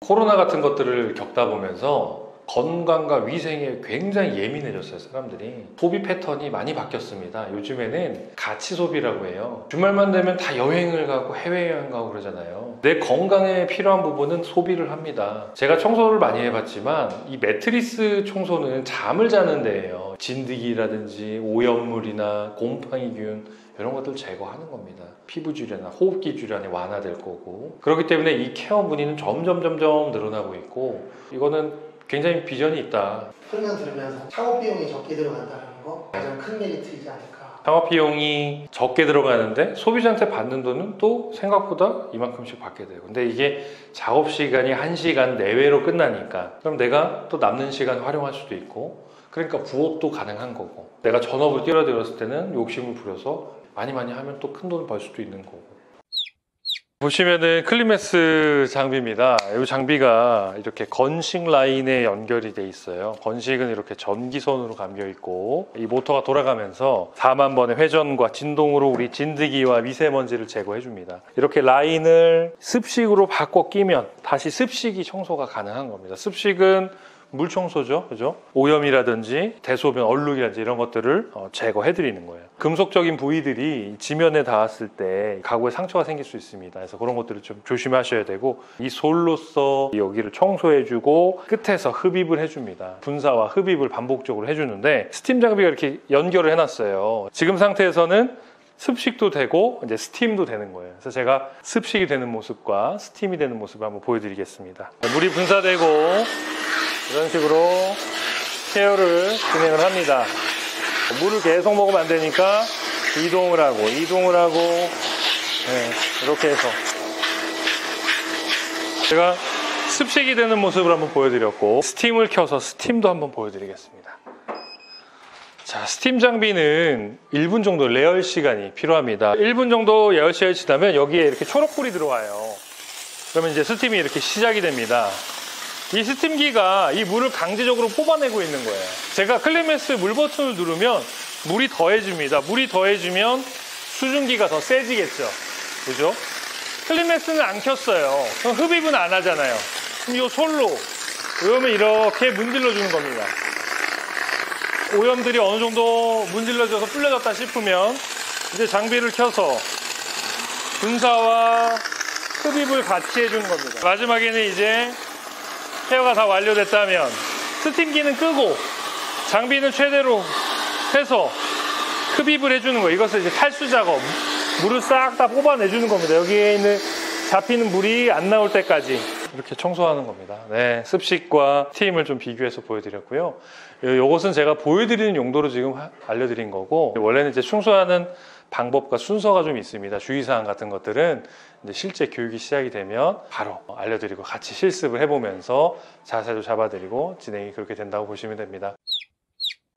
코로나 같은 것들을 겪다 보면서 건강과 위생에 굉장히 예민해졌어요. 사람들이 소비 패턴이 많이 바뀌었습니다. 요즘에는 가치 소비라고 해요. 주말만 되면 다 여행을 가고 해외여행 가고 그러잖아요. 내 건강에 필요한 부분은 소비를 합니다. 제가 청소를 많이 해봤지만 이 매트리스 청소는 잠을 자는 데예요. 진드기라든지 오염물이나 곰팡이균 이런 것들 제거하는 겁니다. 피부 질환이나 호흡기 질환이 완화될 거고, 그렇기 때문에 이 케어 문의는 점점 늘어나고 있고, 이거는 굉장히 비전이 있다. 설명 들으면서 창업 비용이 적게 들어간다는 거 가장 큰 메리트이지 않을까. 창업 비용이 적게 들어가는데 소비자한테 받는 돈은 또 생각보다 이만큼씩 받게 돼요. 근데 이게 작업 시간이 1시간 내외로 끝나니까 그럼 내가 또 남는 시간 활용할 수도 있고, 그러니까 부업도 가능한 거고, 내가 전업을 뛰어들었을 때는 욕심을 부려서 많이 하면 또 큰 돈을 벌 수도 있는 거고. 보시면은 클리메스 장비입니다. 이 장비가 이렇게 건식 라인에 연결이 돼 있어요. 건식은 이렇게 전기선으로 감겨 있고, 이 모터가 돌아가면서 4만 번의 회전과 진동으로 우리 진드기와 미세먼지를 제거해 줍니다. 이렇게 라인을 습식으로 바꿔 끼면 다시 습식이 청소가 가능한 겁니다. 습식은 물 청소죠, 그죠? 오염이라든지 대소변, 얼룩이라든지 이런 것들을 제거해 드리는 거예요. 금속적인 부위들이 지면에 닿았을 때 가구에 상처가 생길 수 있습니다. 그래서 그런 것들을 좀 조심하셔야 되고, 이 솔로서 여기를 청소해 주고 끝에서 흡입을 해 줍니다. 분사와 흡입을 반복적으로 해 주는데, 스팀 장비가 이렇게 연결을 해 놨어요. 지금 상태에서는 습식도 되고 이제 스팀도 되는 거예요. 그래서 제가 습식이 되는 모습과 스팀이 되는 모습을 한번 보여드리겠습니다. 물이 분사되고 이런 식으로 케어를 진행을 합니다. 물을 계속 먹으면 안 되니까 이동을 하고 이렇게 해서 제가 습식이 되는 모습을 한번 보여드렸고, 스팀을 켜서 스팀도 한번 보여드리겠습니다. 자, 스팀 장비는 1분 정도 레열 시간이 필요합니다. 1분 정도 예열 시간이 지나면 여기에 이렇게 초록불이 들어와요. 그러면 이제 스팀이 이렇게 시작이 됩니다. 이 스팀기가 이 물을 강제적으로 뽑아내고 있는 거예요. 제가 클리메스 물 버튼을 누르면 물이 더해집니다. 물이 더해지면 수증기가 더 세지겠죠. 그죠? 클리메스는 안 켰어요. 그럼 흡입은 안 하잖아요. 그럼 이 솔로 오염을 이렇게 문질러 주는 겁니다. 오염들이 어느 정도 문질러져서 불려졌다 싶으면 이제 장비를 켜서 분사와 흡입을 같이 해주는 겁니다. 마지막에는 이제 케어가 다 완료됐다면 스팀기는 끄고 장비는 최대로 해서 흡입을 해주는 거예요. 이것을 이제 탈수 작업, 물을 싹 다 뽑아내주는 겁니다. 여기에 있는 잡히는 물이 안 나올 때까지 이렇게 청소하는 겁니다. 네, 습식과 스팀을 좀 비교해서 보여드렸고요. 이것은 제가 보여드리는 용도로 지금 알려드린 거고, 원래는 이제 충수하는 방법과 순서가 좀 있습니다. 주의사항 같은 것들은 이제 실제 교육이 시작이 되면 바로 알려드리고 같이 실습을 해보면서 자세도 잡아드리고 진행이 그렇게 된다고 보시면 됩니다.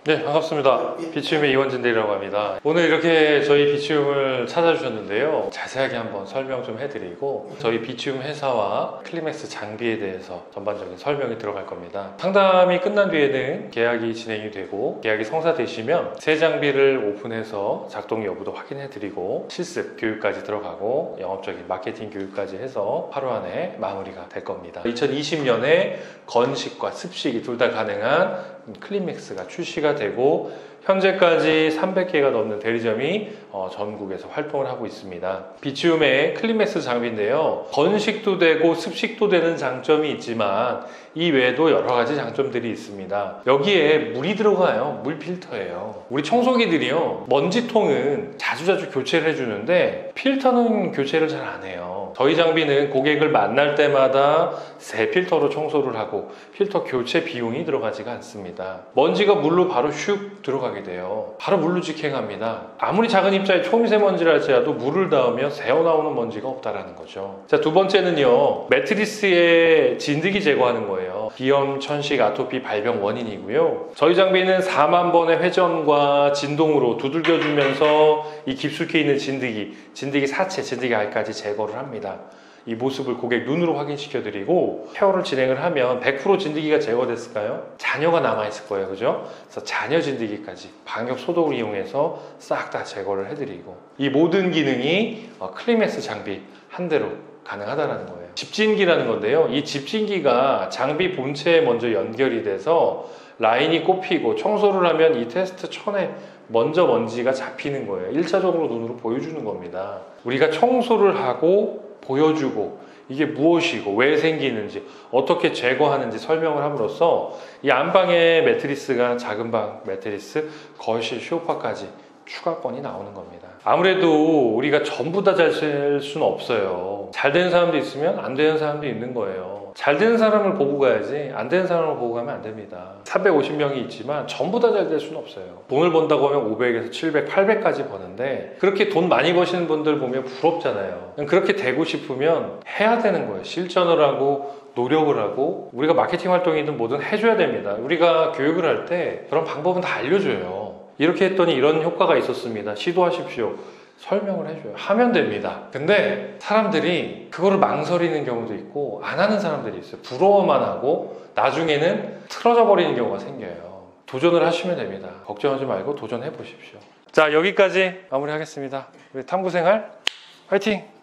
네, 반갑습니다. 비치움의 이원진 대리라고 합니다. 오늘 이렇게 저희 비치움을 찾아주셨는데요. 자세하게 한번 설명 좀 해드리고, 저희 비치움 회사와 클리맥스 장비에 대해서 전반적인 설명이 들어갈 겁니다. 상담이 끝난 뒤에는 계약이 진행이 되고, 계약이 성사되시면 새 장비를 오픈해서 작동 여부도 확인해드리고, 실습 교육까지 들어가고 영업적인 마케팅 교육까지 해서 하루 안에 마무리가 될 겁니다. 2020년에 건식과 습식이 둘 다 가능한 클리맥스가 출시가 되고, 현재까지 300개가 넘는 대리점이 전국에서 활동을 하고 있습니다. 비치움의 클리맥스 장비인데요, 건식도 되고 습식도 되는 장점이 있지만 이 외에도 여러 가지 장점들이 있습니다. 여기에 물이 들어가요. 물 필터예요. 우리 청소기들이요, 먼지통은 자주자주 교체를 해주는데 필터는 교체를 잘 안 해요. 저희 장비는 고객을 만날 때마다 새 필터로 청소를 하고 필터 교체 비용이 들어가지가 않습니다. 먼지가 물로 바로 슉 들어가게 돼요. 바로 물로 직행합니다. 아무리 작은 입자의 초미세먼지라 할지라도 물을 닿으면 새어나오는 먼지가 없다라는 거죠. 자, 두 번째는요, 매트리스에 진드기 제거하는 거예요. 비염, 천식, 아토피 발병 원인이고요. 저희 장비는 4만 번의 회전과 진동으로 두들겨주면서 이 깊숙이 있는 진드기 사체, 진드기 알까지 제거를 합니다. 이 모습을 고객 눈으로 확인시켜드리고 케어를 진행을 하면 100% 진드기가 제거됐을까요? 잔여가 남아있을 거예요. 그죠? 그래서 잔여 진드기까지 방역 소독을 이용해서 싹 다 제거를 해드리고, 이 모든 기능이 클리맥스 장비 한 대로 가능하다는 거예요. 집진기라는 건데요. 이 집진기가 장비 본체에 먼저 연결이 돼서 라인이 꼽히고 청소를 하면 이 테스트 천에 먼저 먼지가 잡히는 거예요. 1차적으로 눈으로 보여주는 겁니다. 우리가 청소를 하고 보여주고 이게 무엇이고 왜 생기는지 어떻게 제거하는지 설명을 함으로써 이 안방의 매트리스가 작은 방 매트리스, 거실, 소파까지 추가권이 나오는 겁니다. 아무래도 우리가 전부 다 잘 쓸 수는 없어요. 잘 되는 사람도 있으면 안 되는 사람도 있는 거예요. 잘 되는 사람을 보고 가야지 안 되는 사람을 보고 가면 안 됩니다. 450명이 있지만 전부 다 잘 될 수는 없어요. 돈을 번다고 하면 500에서 700, 800까지 버는데 그렇게 돈 많이 버시는 분들 보면 부럽잖아요. 그렇게 되고 싶으면 해야 되는 거예요. 실천을 하고 노력을 하고 우리가 마케팅 활동이든 뭐든 해줘야 됩니다. 우리가 교육을 할 때 그런 방법은 다 알려줘요. 이렇게 했더니 이런 효과가 있었습니다. 시도하십시오. 설명을 해줘요. 하면 됩니다. 근데 사람들이 그거를 망설이는 경우도 있고 안 하는 사람들이 있어요. 부러워만 하고 나중에는 틀어져 버리는 경우가 생겨요. 도전을 하시면 됩니다. 걱정하지 말고 도전해 보십시오. 자, 여기까지 마무리하겠습니다. 우리 탐구생활 화이팅!